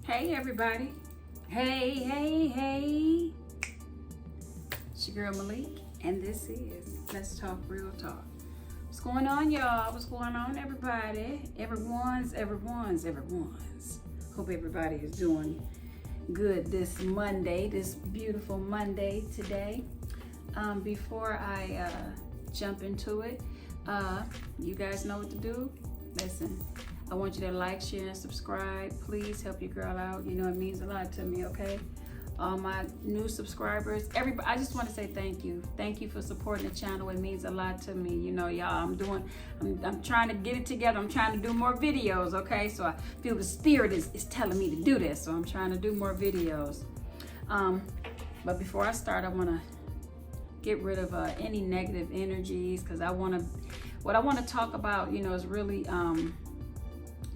Hey everybody. Hey. It's your girl Malik, and this is Let's Talk Real Talk. What's going on, y'all? What's going on, everybody? Everyone's. Hope everybody is doing good this Monday, this beautiful Monday today. Before I jump into it, you guys know what to do. Listen, I want you to like, share, and subscribe. Please help your girl out. You know, it means a lot to me, okay? All my new subscribers, everybody, I just want to say thank you. Thank you for supporting the channel. It means a lot to me. You know, y'all, I'm trying to get it together. I'm trying to do more videos, okay? So I feel the spirit is telling me to do this. So I'm trying to do more videos. But before I start, I want to get rid of any negative energies, because what I want to talk about, you know, is really,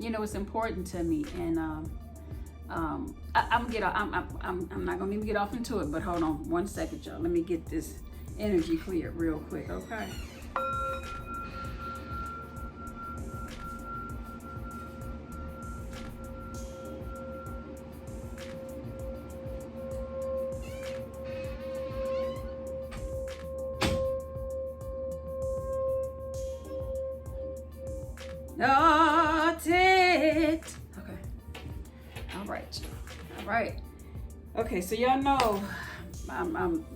you know, it's important to me, and I'm not gonna even get off into it, but hold on one second, y'all. Let me get this energy cleared real quick, okay? Not it. Okay. All right. Okay, so y'all know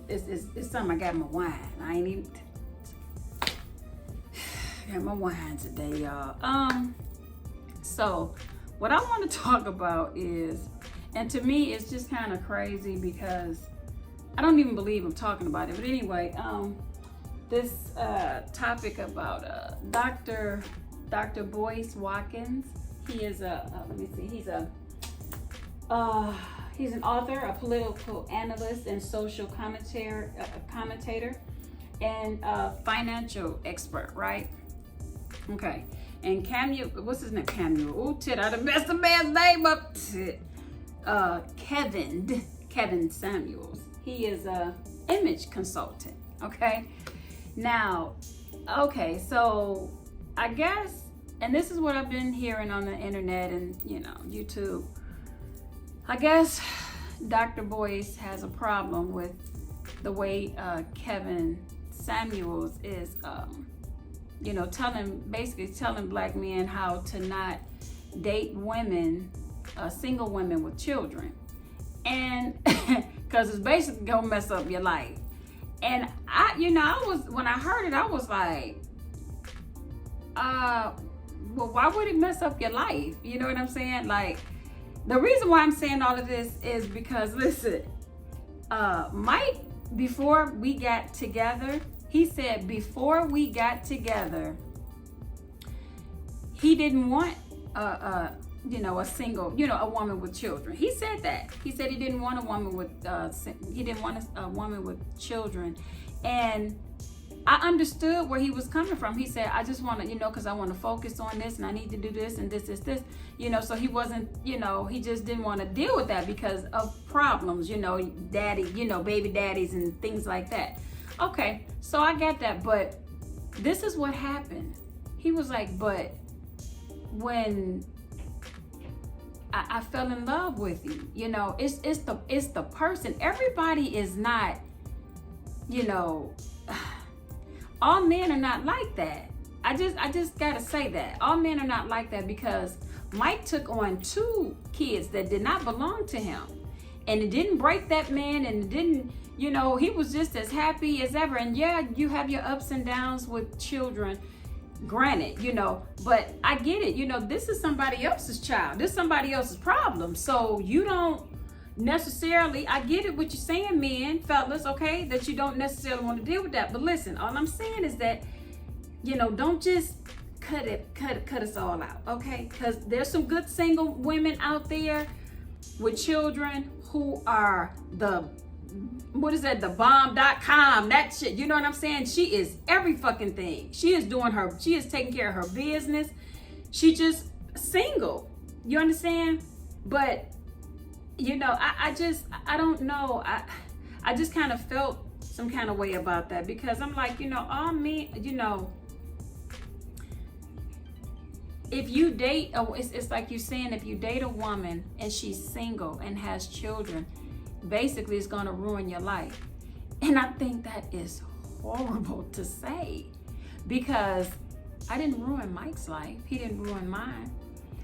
it's something I got in my wine. I ain't even got my wine today, y'all. So what I want to talk about is, and to me it's just kind of crazy because I don't even believe I'm talking about it. But anyway, this topic about Dr. Boyce Watkins. He is he's an author, a political analyst, and social commentator, and a financial expert, right? Okay. And what's his name? Ooh, tit, I done messed the man's name up. Kevin Samuels. He is a image consultant. Okay. Now, okay, so I guess, and this is what I've been hearing on the internet and, you know, YouTube. I guess Dr. Boyce has a problem with the way Kevin Samuels is, you know, basically telling black men how to not date women, single women with children. And because it's basically gonna mess up your life. And when I heard it, I was like, well, why would it mess up your life? You know what I'm saying? Like, the reason why I'm saying all of this is because, listen, Mike, before we got together, he said before we got together, he didn't want a single, a woman with children. He said that. He said he didn't want a woman with children. And I understood where he was coming from. He said, I just want to, because I want to focus on this and I need to do this and this. So he wasn't, he just didn't want to deal with that because of problems, daddy, baby daddies and things like that. Okay, so I get that, but this is what happened. He was like, but when I fell in love with you, it's the person. Everybody is not, all men are not like that. I just gotta say that. All men are not like that, because Mike took on 2 kids that did not belong to him. And it didn't break that man, and it didn't, he was just as happy as ever. And yeah, you have your ups and downs with children, granted, but I get it. This is somebody else's child. This is somebody else's problem. So you don't necessarily, I get it what you're saying, men, fellas, okay, that you don't necessarily want to deal with that. But listen, all I'm saying is that, don't just cut us all out, okay? Because there's some good single women out there with children who are the bomb.com, that shit, you know what I'm saying? She is every fucking thing. She is taking care of her business. She just single, you understand? But I don't know. I just kind of felt some kind of way about that, because I'm like, all men, if you date, it's like you're saying, if you date a woman and she's single and has children, basically it's going to ruin your life. And I think that is horrible to say, because I didn't ruin Mike's life. He didn't ruin mine.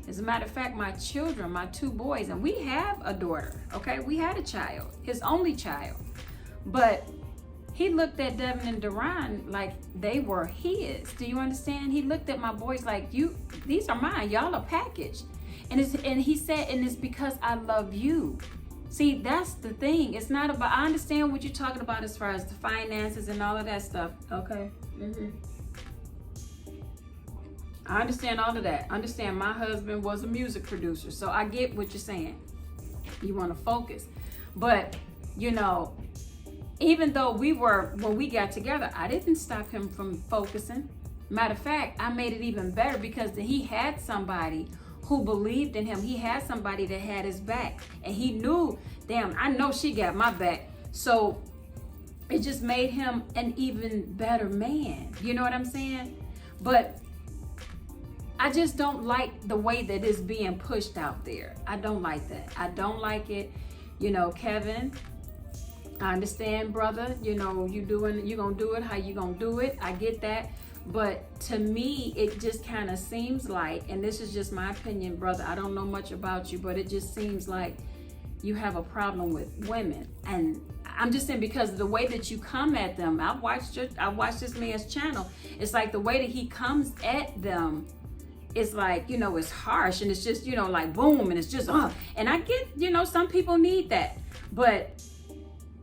As a matter of fact, my children, my 2 boys, and we have a daughter, okay? We had a child, his only child. But he looked at Devin and Duran like they were his. Do you understand? He looked at my boys like, these are mine. Y'all a package. And he said, and it's because I love you. See, that's the thing. It's not about, I understand what you're talking about as far as the finances and all of that stuff. Okay. I understand all of that. I understand my husband was a music producer. So I get what you're saying. You want to focus. But, you know, even though when we got together, I didn't stop him from focusing. Matter of fact, I made it even better because he had somebody who believed in him. He had somebody that had his back. And he knew, damn, I know she got my back. So it just made him an even better man. You know what I'm saying? But I just don't like the way that it's being pushed out there. I don't like that. I don't like it. You know, Kevin, I understand, brother, you know, you're gonna do it how you gonna do it. I get that. But to me, it just kind of seems like, and this is just my opinion, brother, I don't know much about you, but it just seems like you have a problem with women. And I'm just saying, because of the way that you come at them, I watched this man's channel. It's like the way that he comes at them, it's like, you know, it's harsh, and it's just, you know, like boom, and it's just, and I get, you know, some people need that. But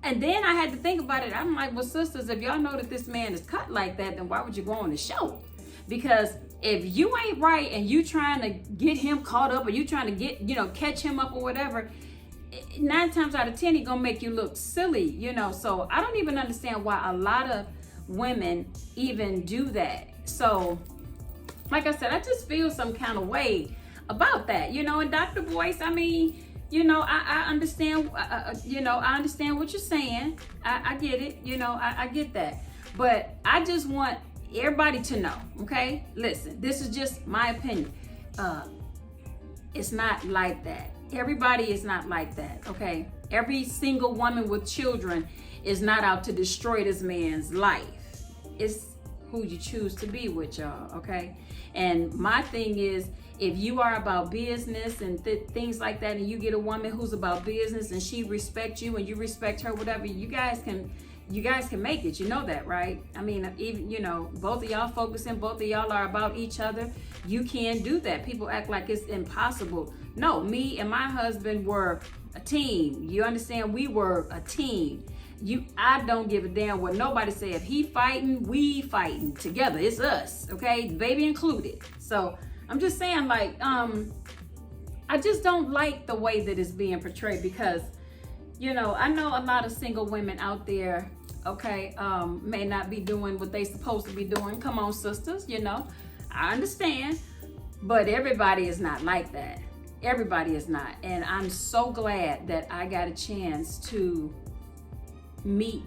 and then I had to think about it. I'm like, well, sisters, if y'all know that this man is cut like that, then why would you go on the show? Because if you ain't right and you trying to get him caught up, or you trying to get, you know, catch him up or whatever, 9 times out of 10, he gonna make you look silly, you know. So I don't even understand why a lot of women even do that. So, like I said, I just feel some kind of way about that, you know. And Dr. Boyce, I mean, you know, I understand, you know, I understand what you're saying. I get it, you know, I get that. But I just want everybody to know, okay? Listen, this is just my opinion. It's not like that. Everybody is not like that, okay? Every single woman with children is not out to destroy this man's life. It's who you choose to be with, y'all, okay? And my thing is, if you are about business and things like that, and you get a woman who's about business and she respects you and you respect her, whatever, you guys can make it. You know that, right? I mean, even, you know, both of y'all focusing, both of y'all are about each other. You can do that. People act like it's impossible. No, me and my husband were a team. You understand? We were a team. I don't give a damn what nobody say. If he fighting, we fighting together. It's us, okay? Baby included. So I'm just saying, like, I just don't like the way that it's being portrayed, because, you know, I know a lot of single women out there, okay, may not be doing what they supposed to be doing. Come on, sisters, you know, I understand, but everybody is not like that. Everybody is not. And I'm so glad that I got a chance to meet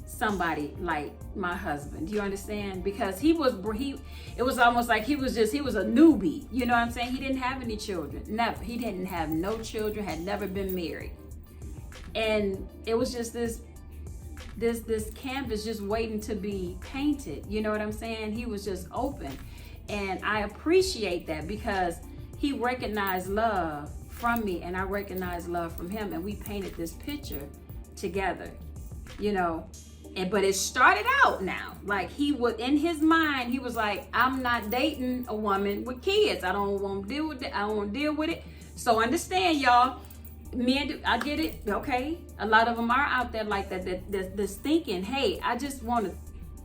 somebody like my husband. Do you understand? Because it was almost like he was a newbie. You know what I'm saying? He didn't have any children. Never. He didn't have no children, had never been married. And it was just this canvas just waiting to be painted. You know what I'm saying? He was just open. And I appreciate that, because he recognized love from me and I recognized love from him, and we painted this picture together, you know. But it started out now, like he was, in his mind, he was like, I'm not dating a woman with kids. I don't want to deal with it. I don't want to deal with it. So understand, y'all, men, I get it, okay? A lot of them are out there like that, that's thinking, hey, I just want to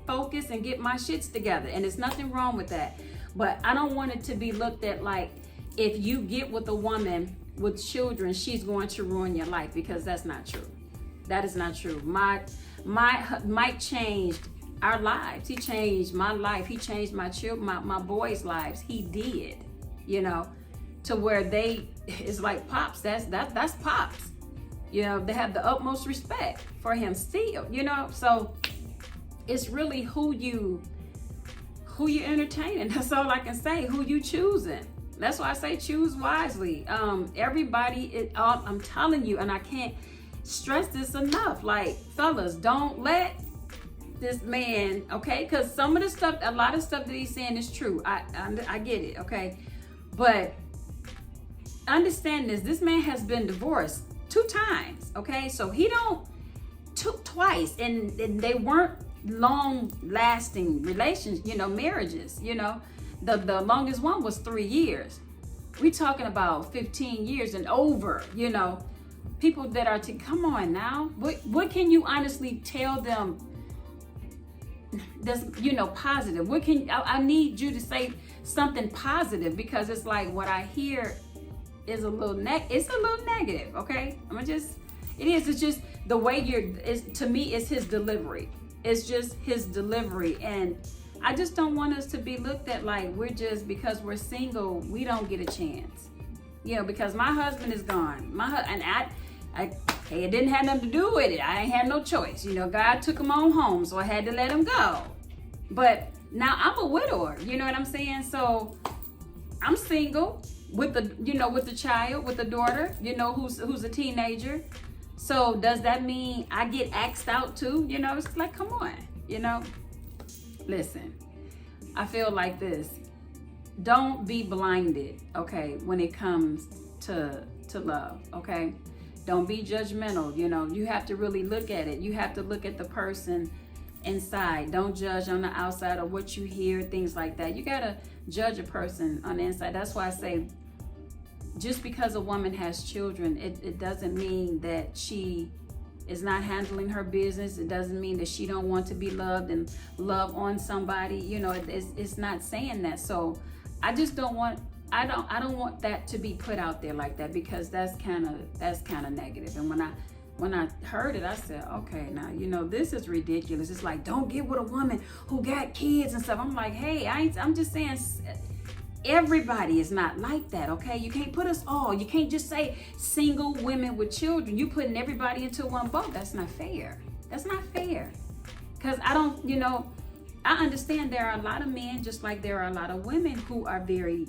focus and get my shits together. And there's nothing wrong with that. But I don't want it to be looked at like, if you get with a woman with children, she's going to ruin your life, because that's not true. That is not true. Mike changed our lives. He changed my life. He changed my children, my boys' lives. He did, you know, to where it's like Pops. That's Pops. You know, they have the utmost respect for him still, you know. So it's really who who you entertaining. That's all I can say. Who you choosing. That's why I say choose wisely. Everybody, I'm telling you, and I can't stress this enough. Like, fellas, don't let this man, okay? Because some of the stuff, a lot of stuff that he's saying is true. I get it, okay? But understand this man has been divorced 2 times, okay? So he took twice, and they weren't long-lasting relations, marriages, The longest one was 3 years. We talking about 15 years and over, people that are come on now. What can you honestly tell them that's, positive? I need you to say something positive, because it's like what I hear is a little negative, okay? It's just the way to me, it's his delivery. It's just his delivery. And I just don't want us to be looked at like we're just, because we're single, we don't get a chance. Because my husband is gone. It didn't have nothing to do with it. I ain't had no choice. God took him on home, so I had to let him go. But now I'm a widower, you know what I'm saying? So I'm single with the child, with the daughter, who's a teenager. So does that mean I get axed out too? It's like, come on, Listen, I feel like this. Don't be blinded, okay, when it comes to love, okay? Don't be judgmental, You have to really look at it. You have to look at the person inside. Don't judge on the outside or what you hear, things like that. You got to judge a person on the inside. That's why I say, just because a woman has children, it doesn't mean that she is not handling her business. It doesn't mean that she don't want to be loved and love on somebody. It's not saying that. So I just don't want want that to be put out there like that, because that's kind of negative. And when I heard it, I said, okay, now this is ridiculous. It's like, don't get with a woman who got kids and stuff. I'm like, hey, I'm just saying, everybody is not like that, okay? You can't put us all. You can't just say single women with children. You putting everybody into one boat. That's not fair. That's not fair. Because I understand there are a lot of men, just like there are a lot of women, who are very,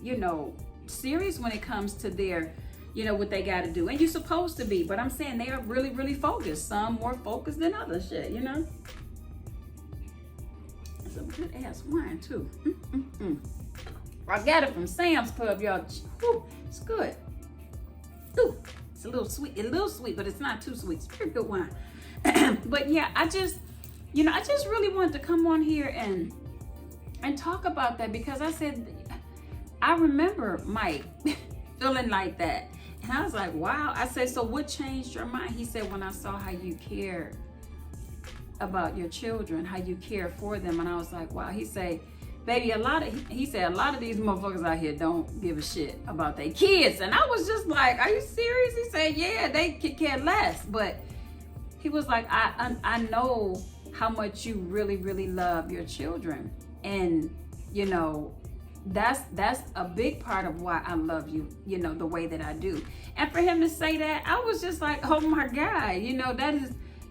serious when it comes to their, what they got to do. And you're supposed to be. But I'm saying they are really, really focused. Some more focused than others, shit, Some good ass wine, too. I got it from Sam's Club, y'all. Whew, it's good. Ooh, it's a little sweet, but it's not too sweet. It's pretty good wine. But yeah, I just really wanted to come on here and talk about that, because I said, I remember Mike feeling like that. And I was like, wow. I said, so what changed your mind? He said, when I saw how you care about your children, how you care for them. And I was like, wow. He said, baby, he said, a lot of these motherfuckers out here don't give a shit about their kids. And I was just like, are you serious? He said, yeah, they could care less. But he was like, I know how much you really, really love your children. And, that's a big part of why I love you, the way that I do. And for him to say that, I was just like, oh my God,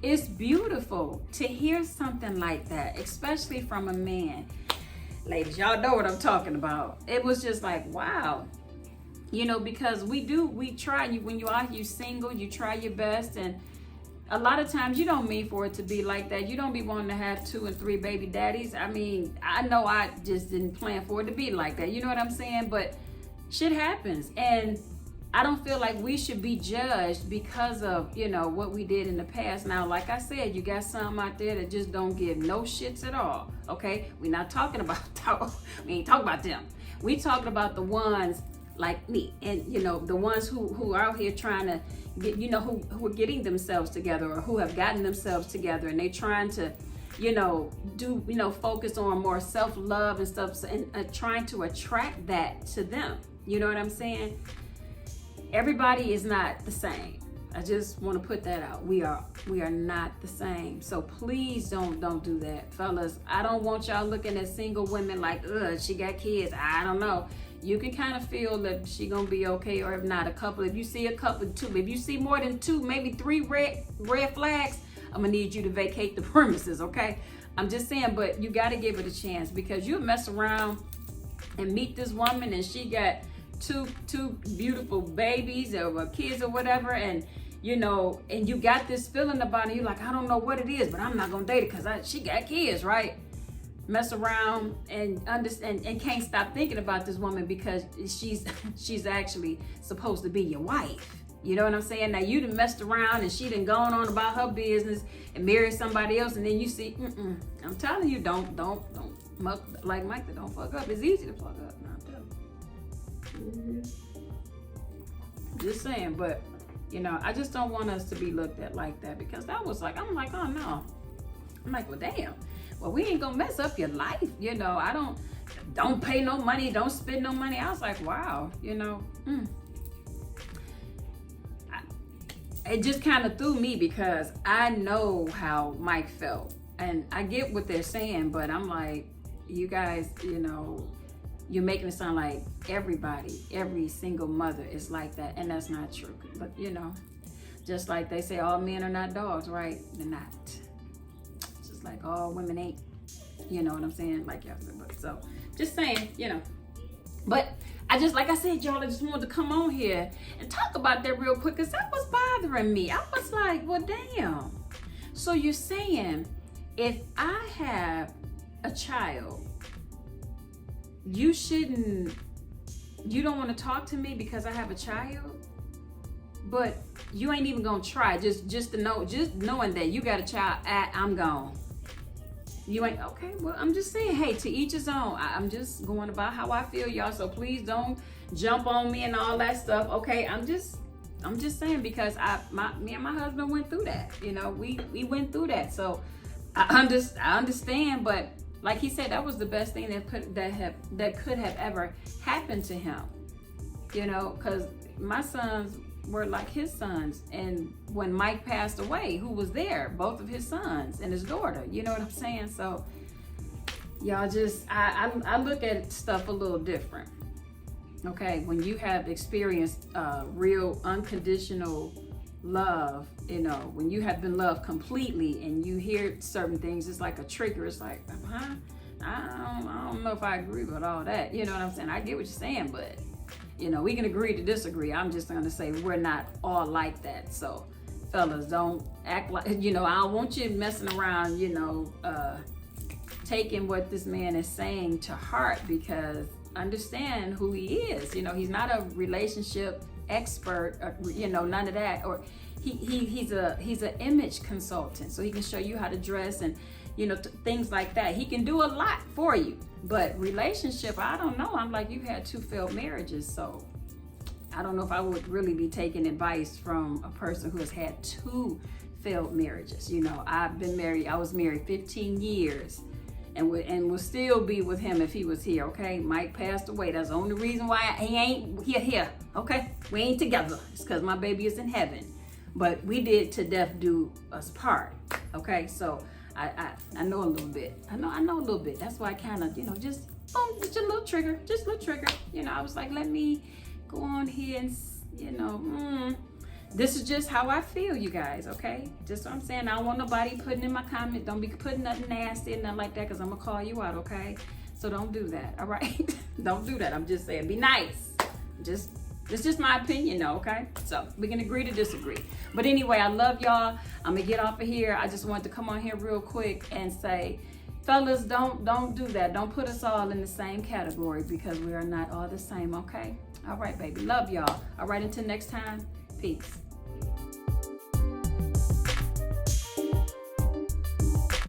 it's beautiful to hear something like that, especially from a man. Ladies, y'all know what I'm talking about. It was just like, wow. Because we try. When you single, you try your best. And a lot of times you don't mean for it to be like that. You don't be wanting to have 2 and 3 baby daddies. I mean, I know I just didn't plan for it to be like that. You know what I'm saying? But shit happens. And I don't feel like we should be judged because of, what we did in the past. Now, like I said, you got some out there that just don't give no shits at all. Okay? We're not talking about we ain't talking about them. We talking about the ones like me, and the ones who are out here trying to get, who are getting themselves together, or who have gotten themselves together, and they trying to focus on more self-love and stuff, and trying to attract that to them. You know what I'm saying? Everybody is not the same. I just want to put that out. We are not the same. So please don't do that, fellas. I don't want y'all looking at single women like, she got kids. I don't know. You can kind of feel that she gonna be okay, or if not, a couple. If you see a couple, 2. If you see more than 2, maybe 3 red flags, I'm gonna need you to vacate the premises, okay? I'm just saying, but you got to give it a chance, because you mess around and meet this woman and she got two beautiful babies or kids or whatever, and you know, and you got this feeling about it. You're like, I don't know what it is, but I'm not gonna date it because she got kids, right? Mess around and understand and can't stop thinking about this woman because she's actually supposed to be your wife. You know what I'm saying? Now you done messed around and she done gone on about her business and married somebody else, and then you see, I'm telling you, don't like Mike, don't fuck up. It's easy to fuck up. No, I'm telling you. Just saying, but you know, I just don't want us to be looked at like that, because that was like, I'm like, oh no. I'm like, well, damn. Well, we ain't gonna mess up your life. You know, I don't pay no money, don't spend no money. I was like, wow, you know, it just kind of threw me, because I know how Mike felt. And I get what they're saying, but I'm like, you guys, you know, you're making it sound like everybody, every single mother is like that. And that's not true. But, you know, just like they say all men are not dogs, right? They're not. Just like all women ain't. You know what I'm saying? Like y'all said. But so, just saying, you know. But I just, like I said, y'all, I just wanted to come on here and talk about that real quick, because that was bothering me. I was like, well, damn. So you're saying if I have a child, you don't want to talk to me because I have a child, but you ain't even gonna try just knowing that you got a child, I'm gone. You ain't, okay, well, I'm just saying, hey, to each his own. I'm just going about how I feel, y'all, so please don't jump on me and all that stuff, okay? I'm just saying, because me and my husband went through that, you know, we went through that, so I understand, but like he said, that was the best thing that could have ever happened to him, you know, because my sons were like his sons, and when Mike passed away, who was there? Both of his sons and his daughter, you know what I'm saying? So y'all, just I look at stuff a little different, okay? When you have experienced real unconditional love, you know, when you have been loved completely and you hear certain things, it's like a trigger. It's like, I don't know if I agree with all that, you know what I'm saying? I get what you're saying, but you know, we can agree to disagree. I'm just gonna say we're not all like that. So fellas, don't act like, you know, I don't want you messing around, you know, taking what this man is saying to heart, because understand who he is. You know, he's not a relationship expert, or, you know, none of that. Or he's an image consultant, so he can show you how to dress and, you know, things like that. He can do a lot for you. But relationship, I don't know. I'm like, you've had 2 failed marriages, so I don't know if I would really be taking advice from a person who has had 2 failed marriages. You know, I was married 15 years and will still be with him if he was here, okay? Mike passed away. That's the only reason why he ain't here, okay? We ain't together. It's because my baby is in heaven. But we did to death do us part, okay? So I know a little bit. I know a little bit. That's why I kind of, you know, just a little trigger. You know, I was like, let me go on here and, you know, this is just how I feel, you guys, okay? Just what I'm saying. I don't want nobody putting in my comment. Don't be putting nothing nasty and nothing like that, because I'm going to call you out, okay? So don't do that, all right? Don't do that. I'm just saying, be nice. It's just my opinion, though, okay? So we can agree to disagree. But anyway, I love y'all. I'm gonna get off of here. I just wanted to come on here real quick and say, fellas, don't do that. Don't put us all in the same category, because we are not all the same, okay? All right, baby. Love y'all. All right, until next time. Peace.